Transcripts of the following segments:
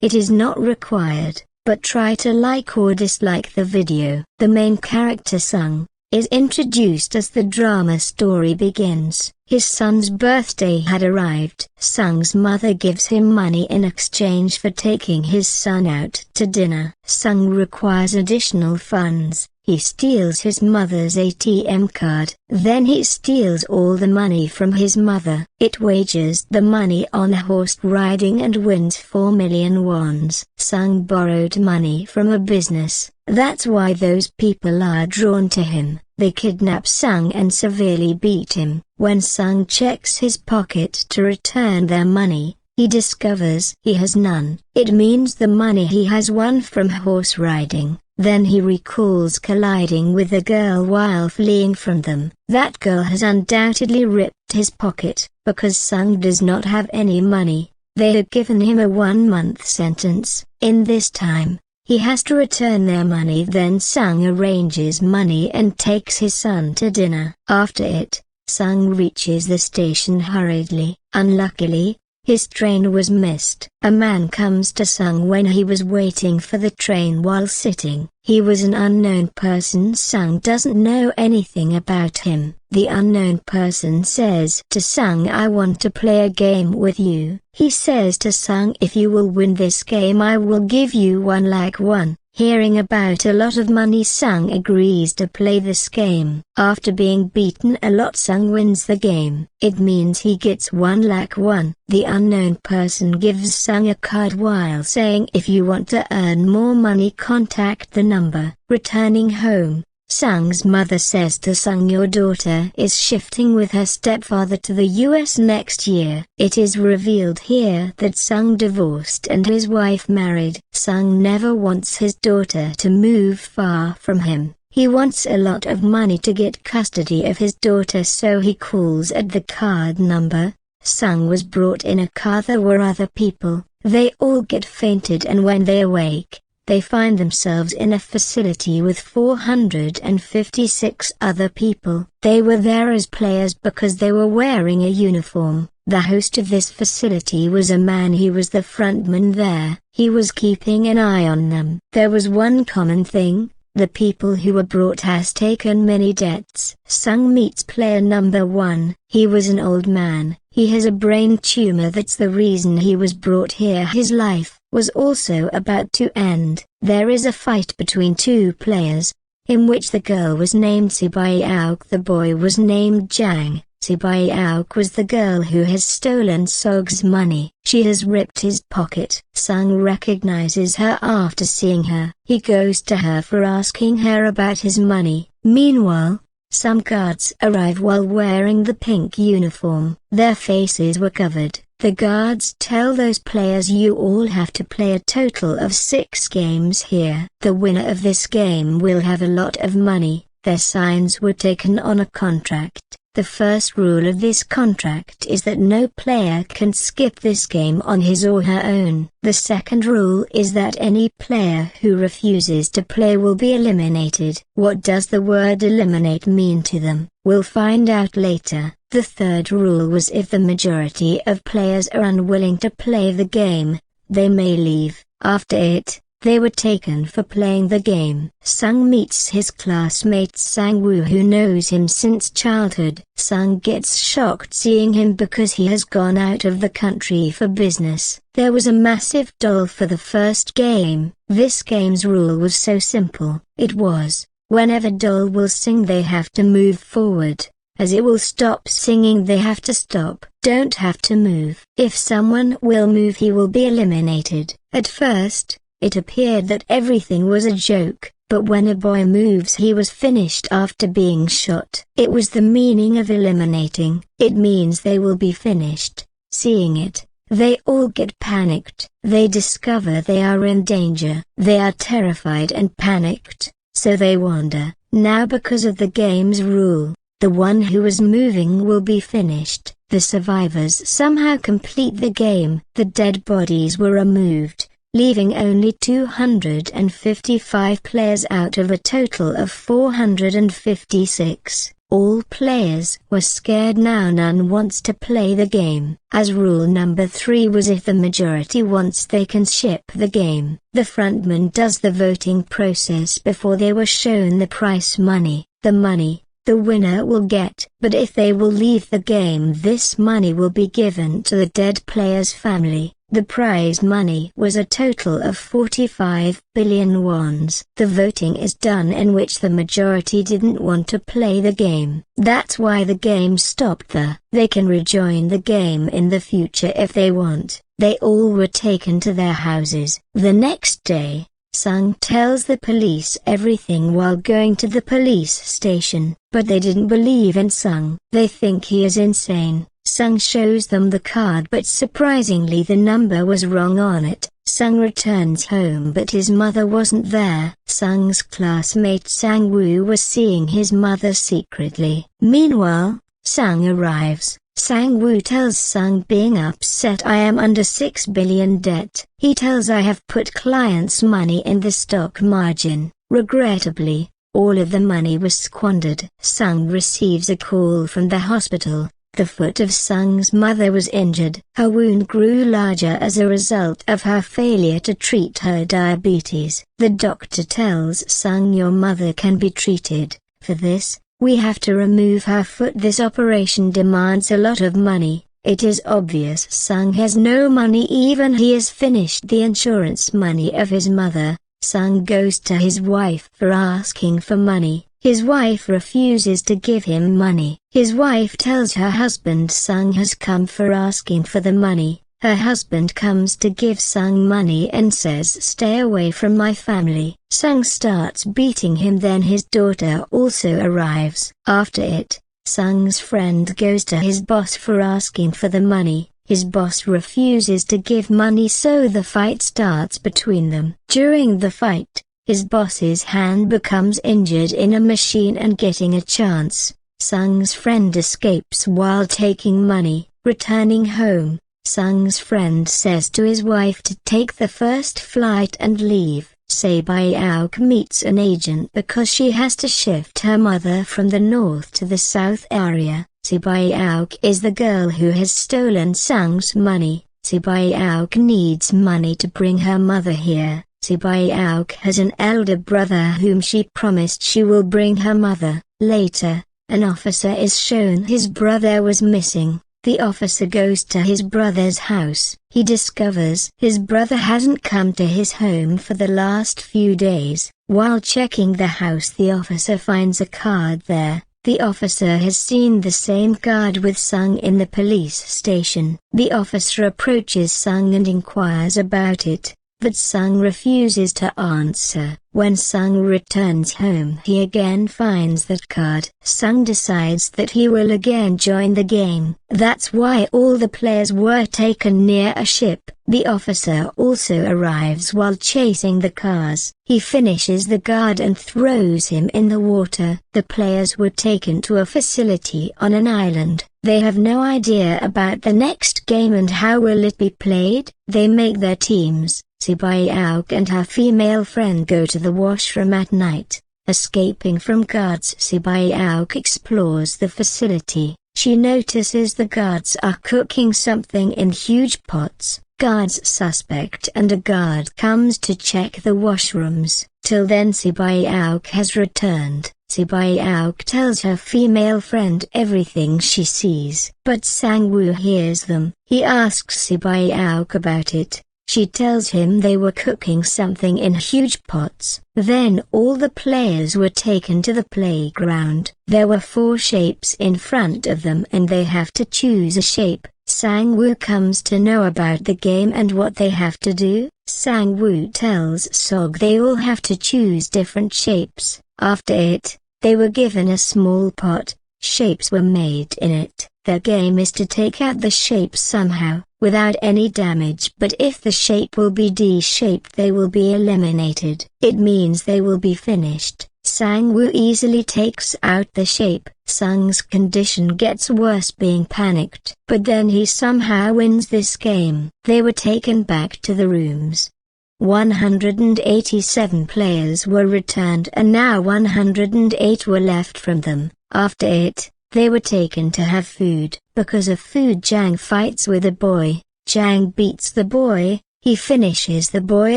It is not required, but try to like or dislike the video. The main character Seong is introduced as the drama story begins. His son's birthday had arrived. Seong's mother gives him money in exchange for taking his son out to dinner. Seong requires additional funds. He steals his mother's ATM card. Then he steals all the money from his mother. It wagers the money on horse riding and wins 4 million wons. Seong borrowed money from a business. That's why those people are drawn to him. They kidnap Seong and severely beat him. When Seong checks his pocket to return their money, he discovers he has none. It means the money he has won from horse riding. Then he recalls colliding with a girl while fleeing from them. That girl has undoubtedly ripped his pocket, because Seong does not have any money. They have given him a 1-month sentence. In this time, he has to return their money. Then Seong arranges money and takes his son to dinner. After it, Seong reaches the station hurriedly. Unluckily, his train was missed. A man comes to Seong when he was waiting for the train while sitting. He was an unknown person. Seong doesn't know anything about him. The unknown person says to Seong, "I want to play a game with you." He says to Seong, "If you will win this game, I will give you 1,000,000. Hearing about a lot of money, Seong agrees to play this game. After being beaten a lot, Seong wins the game. It means he gets 1,000,000. The unknown person gives Seong a card while saying, "If you want to earn more money, contact the number." Returning home, Seong's mother says to Seong, "Your daughter is shifting with her stepfather to the US next year." It is revealed here that Seong divorced and his wife married. Seong never wants his daughter to move far from him. He wants a lot of money to get custody of his daughter, so he calls at the card number. Seong was brought in a car. There were other people. They all get fainted, and when they awake, they find themselves in a facility with 456 other people. They were there as players because they were wearing a uniform. The host of this facility was a man. He was the frontman there. He was keeping an eye on them. There was one common thing: the people who were brought has taken many debts. Seong meets player number 1. He was an old man. He has a brain tumor. That's the reason he was brought here. His life was also about to end. There is a fight between two players, in which the girl was named Sibai-auk, the boy was named Jang. Sibai-auk was the girl who has stolen Seong's money. She has ripped his pocket. Seong recognizes her after seeing her. He goes to her for asking her about his money. Meanwhile, some guards arrive while wearing the pink uniform. Their faces were covered. The guards tell those players, "You all have to play a total of 6 games here. The winner of this game will have a lot of money." Their signs were taken on a contract. The first rule of this contract is that no player can skip this game on his or her own. The second rule is that any player who refuses to play will be eliminated. What does the word eliminate mean to them? We'll find out later. The third rule was if the majority of players are unwilling to play the game, they may leave. After it, they were taken for playing the game. Seong meets his classmate Sang-woo, who knows him since childhood. Seong gets shocked seeing him because he has gone out of the country for business. There was a massive doll for the first game. This game's rule was so simple. It was, whenever doll will sing they have to move forward. As it will stop singing they have to stop. Don't have to move. If someone will move he will be eliminated. At first, it appeared that everything was a joke, but when a boy moves he was finished after being shot. It was the meaning of eliminating. It means they will be finished. Seeing it, they all get panicked. They discover they are in danger. They are terrified and panicked, so they wander. Now because of the game's rule, the one who is moving will be finished. The survivors somehow complete the game. The dead bodies were removed, leaving only 255 players out of a total of 456. All players were scared now. None wants to play the game, as rule number 3 was if the majority wants they can ship the game. The frontman does the voting process before they were shown the prize money. The money the winner will get. But if they will leave the game, this money will be given to the dead player's family. The prize money was a total of 45 billion wons. The voting is done in which the majority didn't want to play the game. That's why the game stopped there. They can rejoin the game in the future if they want. They all were taken to their houses. The next day, Seong tells the police everything while going to the police station, but they didn't believe in Seong. They think he is insane. Seong shows them the card, but surprisingly the number was wrong on it. Seong returns home but his mother wasn't there. Seong's classmate Sang-woo was seeing his mother secretly. Meanwhile, Seong arrives. Sang-woo tells Seong, being upset, I am under 6 billion debt. He tells I have put clients' money in the stock margin. Regrettably, all of the money was squandered. Seong receives a call from the hospital. The foot of Seong's mother was injured. Her wound grew larger as a result of her failure to treat her diabetes. The doctor tells Seong, your mother can be treated. For this, we have to remove her foot. This operation demands a lot of money. It is obvious Seong has no money, even he has finished the insurance money of his mother. Seong goes to his wife for asking for money. His wife refuses to give him money. His wife tells her husband Seong has come for asking for the money. Her husband comes to give Seong money and says, stay away from my family. Seong starts beating him, then his daughter also arrives. After it, Seong's friend goes to his boss for asking for the money. His boss refuses to give money, so the fight starts between them. During the fight, his boss's hand becomes injured in a machine and getting a chance. Seong's friend escapes while taking money. Returning home, Seong's friend says to his wife to take the first flight and leave. Se-byeok meets an agent because she has to shift her mother from the north to the south area. Se-byeok is the girl who has stolen Seong's money. Se-byeok needs money to bring her mother here. Se-byeok has an elder brother whom she promised she will bring her mother. Later, an officer is shown his brother was missing. The officer goes to his brother's house. He discovers his brother hasn't come to his home for the last few days. While checking the house, the officer finds a card there. The officer has seen the same card with Seong in the police station. The officer approaches Seong and inquires about it, but Seong refuses to answer. When Seong returns home, he again finds that card. Seong decides that he will again join the game. That's why all the players were taken near a ship. The officer also arrives while chasing the cars. He finishes the guard and throws him in the water. The players were taken to a facility on an island. They have no idea about the next game and how will it be played. They make their teams. Se-byeok and her female friend go to the washroom at night. Escaping from guards, Se-byeok explores the facility. She notices the guards are cooking something in huge pots. Guards suspect and a guard comes to check the washrooms. Till then Se-byeok has returned. Se-byeok tells her female friend everything she sees. But Sang-woo hears them. He asks Se-byeok about it. She tells him they were cooking something in huge pots. Then all the players were taken to the playground. There were 4 shapes in front of them and they have to choose a shape. Sang-woo comes to know about the game and what they have to do. Sang-woo tells Seong they all have to choose different shapes. After it, they were given a small pot. Shapes were made in it. Their game is to take out the shape somehow, without any damage, but if the shape will be D-shaped they will be eliminated. It means they will be finished. Sang-woo easily takes out the shape. Seong's condition gets worse, being panicked, but then he somehow wins this game. They were taken back to the rooms. 187 players were returned and now 108 were left from them. After it, they were taken to have food. Because of food, Jang fights with a boy. Jang beats the boy. He finishes the boy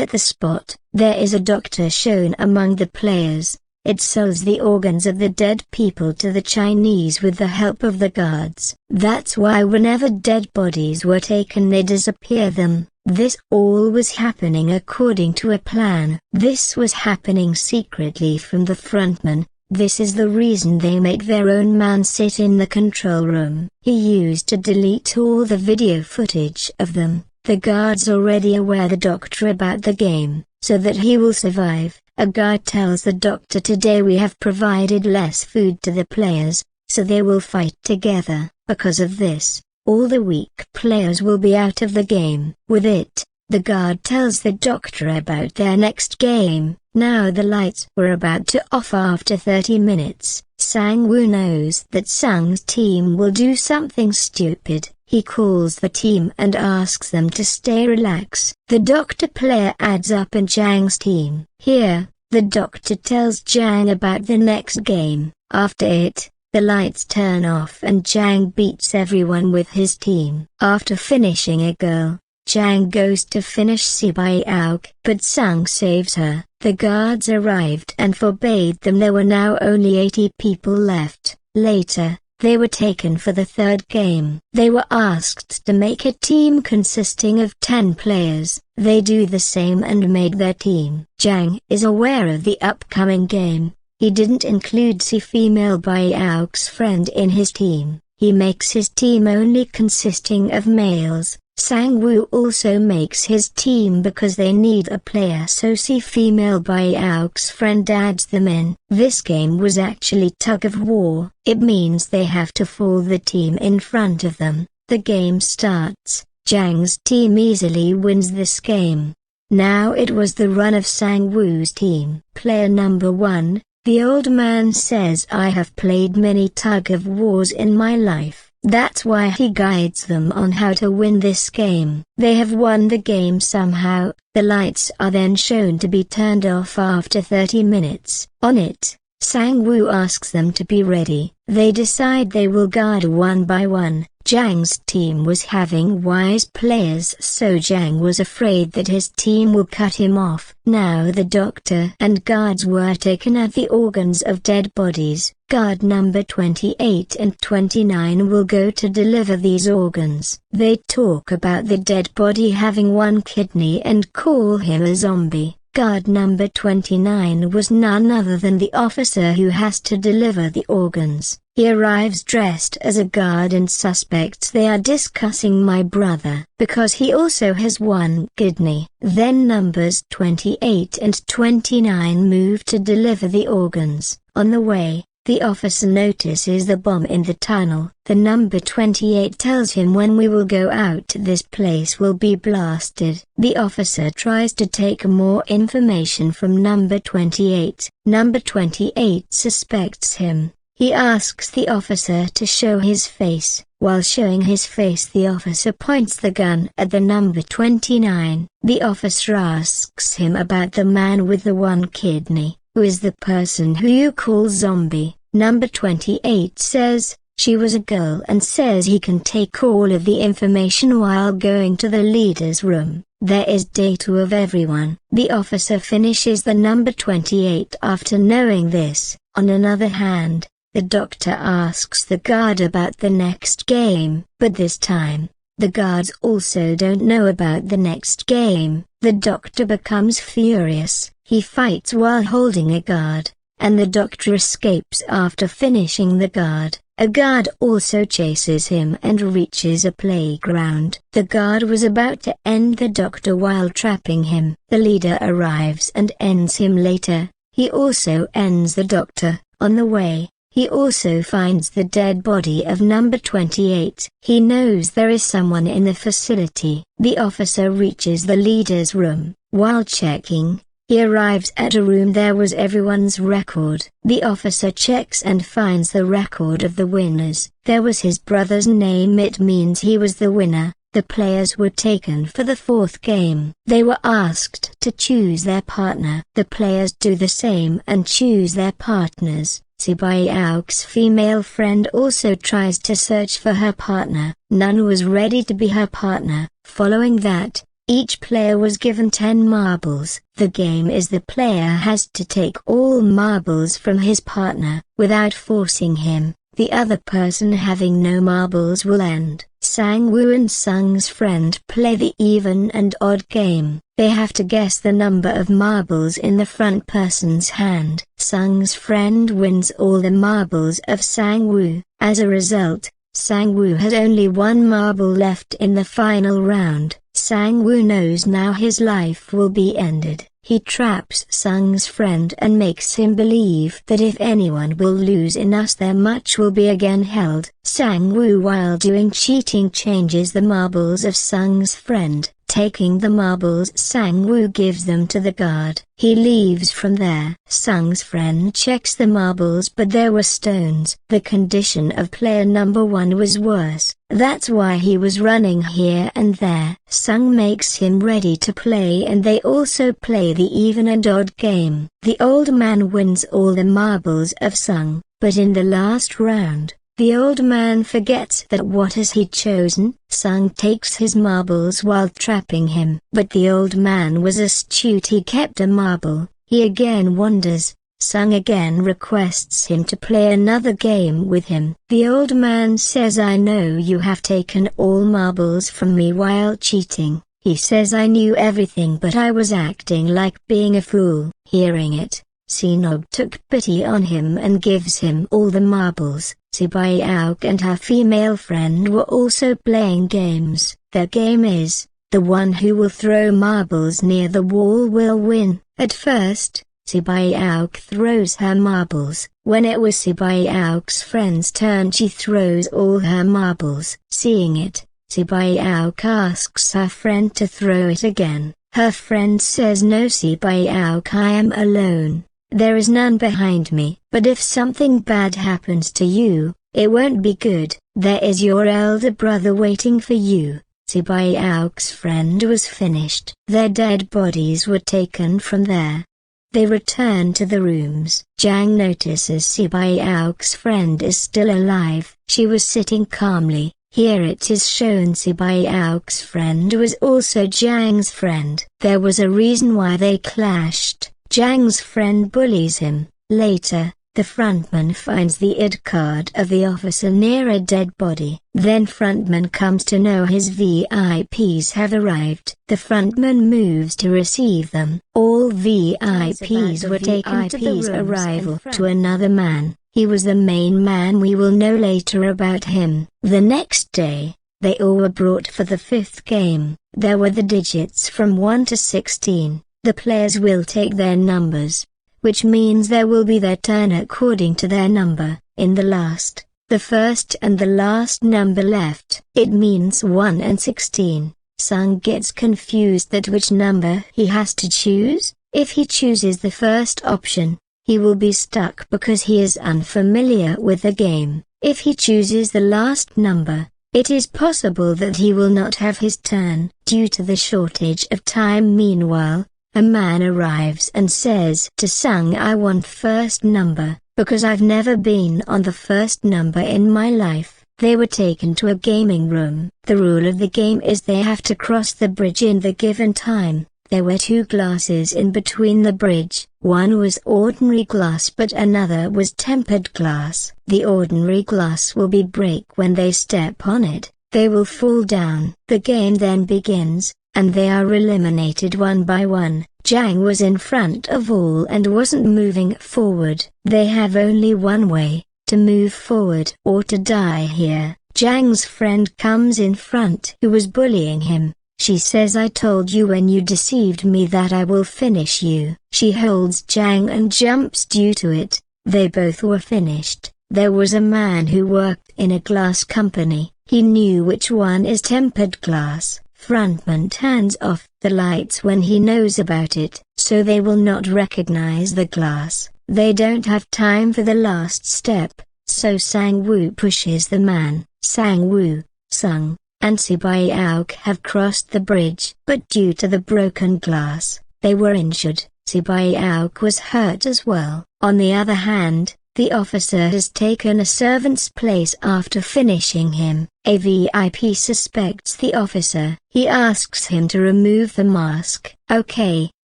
at the spot. There is a doctor shown among the players. It sells the organs of the dead people to the Chinese with the help of the guards. That's why whenever dead bodies were taken, they disappear them. This all was happening according to a plan. This was happening secretly from the frontman. This is the reason they make their own man sit in the control room. He used to delete all the video footage of them. The guards already aware the doctor about the game, so that he will survive. A guard tells the doctor, today we have provided less food to the players, so they will fight together. Because of this, all the weak players will be out of the game. With it, the guard tells the doctor about their next game. Now the lights were about to off after 30 minutes. Sang-woo knows that Sung's team will do something stupid. He calls the team and asks them to stay relax. The doctor player adds up in Jang's team. Here, the doctor tells Jang about the next game. After it, the lights turn off and Jang beats everyone with his team. After finishing a girl, Jang goes to finish Si Bai Auk, but Sung saves her. The guards arrived and forbade them. There were now only 80 people left. Later, they were taken for the third game. They were asked to make a team consisting of 10 players. They do the same and made their team. Jang is aware of the upcoming game. He didn't include Si female Bai Auk's friend in his team. He makes his team only consisting of males. Sang-woo also makes his team because they need a player, so Si female Bai Auk's friend adds them in. This game was actually tug of war. It means they have to fall the team in front of them. The game starts. Jang's team easily wins this game. Now it was the run of Sang-woo's team. Player number 1, the old man says, I have played many tug of wars in my life. That's why he guides them on how to win this game. They have won the game somehow. The lights are then shown to be turned off after 30 minutes. On it, Sang-woo asks them to be ready. They decide they will guard one by one. Jang's team was having wise players, so Jang was afraid that his team will cut him off. Now the doctor and guards were taken at the organs of dead bodies. Guard number 28 and 29 will go to deliver these organs. They talk about the dead body having one kidney and call him a zombie. Guard number 29 was none other than the officer who has to deliver the organs. He arrives dressed as a guard and suspects they are discussing my brother, because he also has one kidney. Then numbers 28 and 29 move to deliver the organs. On the way, the officer notices the bomb in the tunnel. The number 28 tells him, when we will go out, this place will be blasted. The officer tries to take more information from number 28. Number 28 suspects him. He asks the officer to show his face. While showing his face, the officer points the gun at the number 29. The officer asks him about the man with the one kidney. Who is the person who you call zombie? Number 28 says, she was a girl, and says he can take all of the information while going to the leader's room. There is data of everyone. The officer finishes the number 28 after knowing this. On another hand, the doctor asks the guard about the next game, but this time, the guards also don't know about the next game. The doctor becomes furious. He fights while holding a guard, and the doctor escapes after finishing the guard. A guard also chases him and reaches a playground. The guard was about to end the doctor while trapping him. The leader arrives and ends him later. He also ends the doctor. On the way, he also finds the dead body of number 28. He knows there is someone in the facility. The officer reaches the leader's room. While checking, he arrives at a room. There was everyone's record. The officer checks and finds the record of the winners. There was his brother's name. It means he was the winner. The players were taken for the fourth game. They were asked to choose their partner. The players do the same and choose their partners. Sibai-aok's female friend also tries to search for her partner. None was ready to be her partner. Following that, each player was given 10 marbles. The game is the player has to take all marbles from his partner, without forcing him. The other person having no marbles will end. Sang-woo and Sung's friend play the even and odd game. They have to guess the number of marbles in the front person's hand. Sung's friend wins all the marbles of Sang-woo. As a result, Sang-woo has only one marble left in the final round. Sang-woo knows now his life will be ended. He traps Sung's friend and makes him believe that if anyone will lose in us their much will be again held. Sang-woo while doing cheating changes the marbles of Sung's friend. Taking the marbles Sang-woo gives them to the guard. He leaves from there. Sung's friend checks the marbles but there were stones. The condition of player number 1 was worse. That's why he was running here and there. Sung makes him ready to play and they also play the even and odd game. The old man wins all the marbles of Sung, but in the last round, the old man forgets that what has he chosen? Sung takes his marbles while trapping him. But the old man was astute, he kept a marble. He again wonders. Sung again requests him to play another game with him. The old man says, I know you have taken all marbles from me while cheating. He says, I knew everything but I was acting like being a fool. Hearing it, Seong took pity on him and gives him all the marbles. Sibai-aok and her female friend were also playing games. Their game is, the one who will throw marbles near the wall will win. At first, Sibai-aok throws her marbles. When it was Sibai-aok's friend's turn she throws all her marbles. Seeing it, Sibai-aok asks her friend to throw it again. Her friend says, no Sibai-aok, I am alone. There is none behind me. But if something bad happens to you, it won't be good. There is your elder brother waiting for you. Sibai-aok's friend was finished. Their dead bodies were taken from there. They return to the rooms. Jang notices Sibai-aok's friend is still alive. She was sitting calmly. Here it is shown Sibai-aok's friend was also Jang's friend. There was a reason why they clashed. Jang's friend bullies him. Later, the frontman finds the ID card of the officer near a dead body. Then frontman comes to know his VIPs have arrived. The frontman moves to receive them. All VIPs were taken to the arrival to another man. He was the main man, we will know later about him. The next day, they all were brought for the 5th game. There were the digits from 1 to 16. The players will take their numbers, which means there will be their turn according to their number. In the first and the last number left, it means 1 and 16. Sung gets confused that which number he has to choose. If he chooses the first option, he will be stuck because he is unfamiliar with the game. If he chooses the last number, it is possible that he will not have his turn due to the shortage of time. Meanwhile, a man arrives and says to Sung, I want first number, because I've never been on the first number in my life. They were taken to a gaming room. The rule of the game is they have to cross the bridge in the given time. There were 2 glasses in between the bridge. One was ordinary glass but another was tempered glass. The ordinary glass will be break when they step on it. They will fall down. The game then begins, and they are eliminated one by one. Jang was in front of all and wasn't moving forward. They have only one way, to move forward or to die here. Jang's friend comes in front who was bullying him. She says, I told you when you deceived me that I will finish you. She holds Jang and jumps due to it. They both were finished. There was a man who worked in a glass company. He knew which one is tempered glass. Frontman turns off the lights when he knows about it, so they will not recognize the glass. They don't have time for the last step, so Sang-woo pushes the man. Sang-woo, Sung, and Sibai-aok have crossed the bridge, but due to the broken glass, they were injured. Sibai-aok was hurt as well. On the other hand, The officer has taken a servant's place after finishing him. A VIP suspects the officer. He asks him to remove the mask. "Okay,"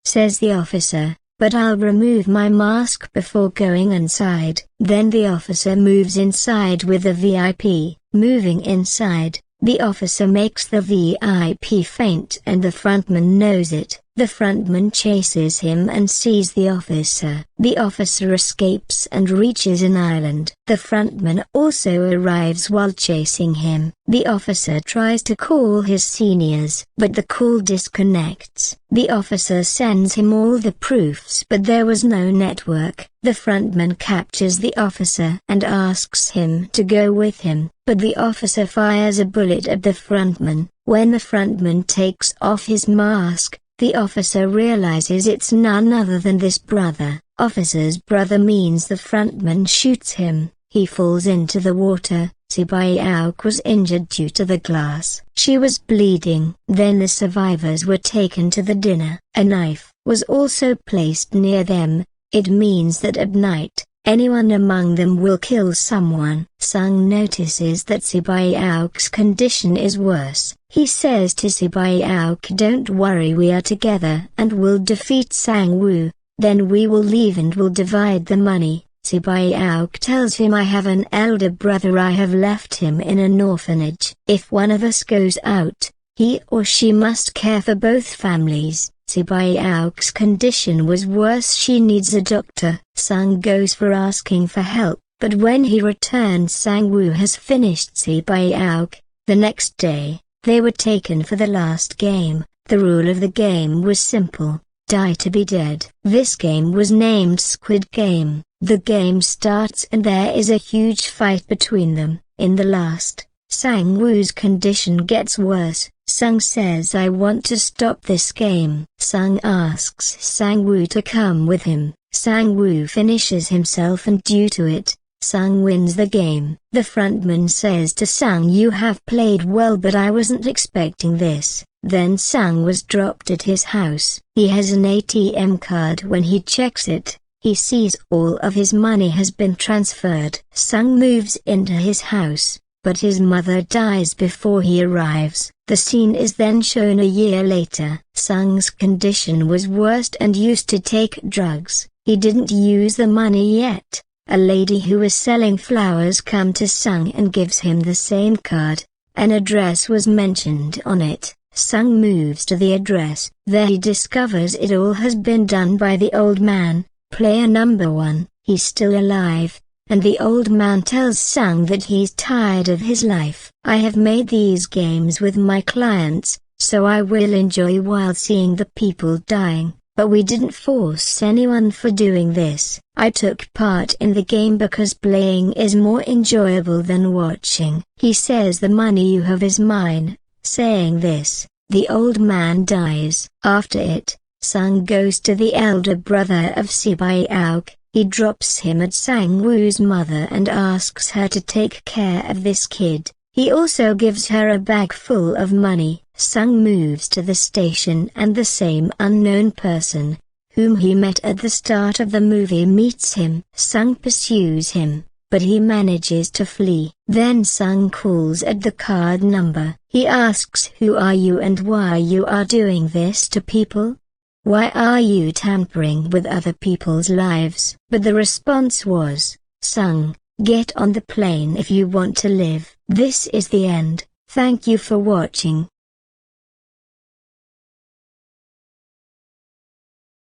says the officer, "but I'll remove my mask before going inside." Then the officer moves inside with the VIP. Moving inside, the officer makes the VIP faint and the frontman knows it. The frontman chases him and sees the officer. The officer escapes and reaches an island. The frontman also arrives while chasing him. The officer tries to call his seniors, but the call disconnects. The officer sends him all the proofs, but there was no network. The frontman captures the officer and asks him to go with him, but the officer fires a bullet at the frontman. When the frontman takes off his mask, the officer realizes it's none other than this brother. Officer's brother means the frontman shoots him. He falls into the water. Sibai-auk was injured due to the glass. She was bleeding. Then the survivors were taken to the dinner. A knife was also placed near them. It means that at night, anyone among them will kill someone. Seong notices that Sibai-auk's condition is worse. He says to Sibai-auk, "Don't worry, we are together and will defeat Sang-woo. Then we will leave and will divide the money." Sibai-auk tells him, "I have an elder brother. I have left him in an orphanage. If one of us goes out, he or she must care for both families." Sibai-auk's condition was worse. She needs a doctor. Seong goes for asking for help, but when he returns, Sang-woo has finished Sibai-auk. The next day, they were taken for the last game. The rule of the game was simple: die to be dead. This game was named Squid Game. The game starts and there is a huge fight between them. In the last, Sang-woo's condition gets worse. Seong says, "I want to stop this game." Seong asks Sang-woo to come with him. Sang-woo finishes himself and due to it, Seong wins the game. The frontman says to Seong, "You have played well, but I wasn't expecting this." Then Seong was dropped at his house. He has an ATM card. When he checks it, he sees all of his money has been transferred. Seong moves into his house, but his mother dies before he arrives. The scene is then shown a year later. Seong's condition was worse and used to take drugs. He didn't use the money yet. A lady who was selling flowers comes to Seong and gives him the same card. An address was mentioned on it. Seong moves to the address. There he discovers it all has been done by the old man, player number 1. He's still alive, and the old man tells Seong that he's tired of his life. "I have made these games with my clients, so I will enjoy while seeing the people dying. But we didn't force anyone for doing this. I took part in the game because playing is more enjoyable than watching." He says, "The money you have is mine." Saying this, the old man dies. After it, Seong goes to the elder brother of Sibai-auk. He drops him at Sang-woo's mother and asks her to take care of this kid. He also gives her a bag full of money. Seong moves to the station and the same unknown person, whom he met at the start of the movie, meets him. Seong pursues him, but he manages to flee. Then Seong calls at the card number. He asks, "Who are you and why you are doing this to people? Why are you tampering with other people's lives?" But the response was, "Seong, get on the plane if you want to live." This is the end. Thank you for watching.